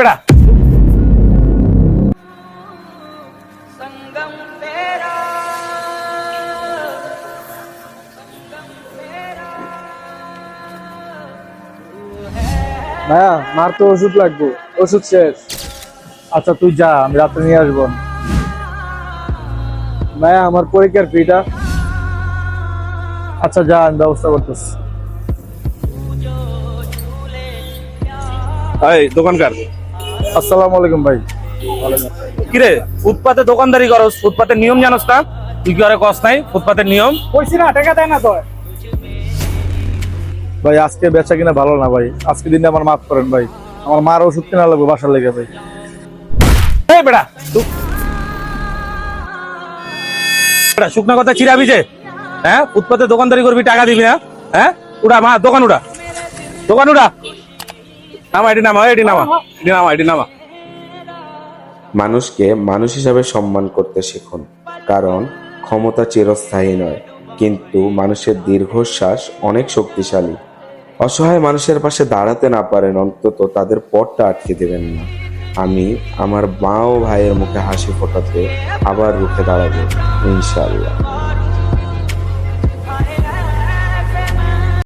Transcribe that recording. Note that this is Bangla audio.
বেড়া ভাইয়া মার তো ওষুধ লাগবে, ওষুধ শেষ। আচ্ছা তুই যা, আমি রাতে নিয়ে আসবো। ভাইয়া আমার পরীক্ষার ফিটা। আচ্ছা যা, আমি ব্যবস্থা করতেছি। এই দোকানকার, আসসালামু আলাইকুম ভাই। কিরে ফুটপাতে দোকানদারি করস, ফুটপাতের নিয়ম জানোস না? তুই কি আরে কস নাই ফুটপাতের নিয়ম? কইছি না টাকা দেয় না তো। ভাই আজকে বেচা কিনা ভালো না ভাই, আজকে দিনে আমার মাফ করেন ভাই, আমার মার ওষুধ কিনা লাগবে বাসার লেগে ভাই। এই বেড়া শুকনা কথা চিরাবি যে, হ্যাঁ? ফুটপাতে দোকানদারি করবি, টাকা দিবি না? হ্যাঁ, উড়া মা, দোকান উড়া, দোকান উড়া। নামা, এটি নামা, এটি নামা, এটি নামা, এটি নামা। মানুষকে মানুষ হিসাবে সম্মান করতে শিখুন, কারণ ক্ষমতা চিরস্থায়ী নয়, কিন্তু মানুষের দীর্ঘশ্বাস অনেক শক্তিশালী। অসহায় মানুষের পাশে দাঁড়াতে না পারেন, অন্তত তাদের পথটা আটকে দেবেন না। আমি আমার মা ও ভাইয়ের মুখে হাসি ফোটাতে আবার রুখে দাঁড়াবো, ইনশাআল্লাহ।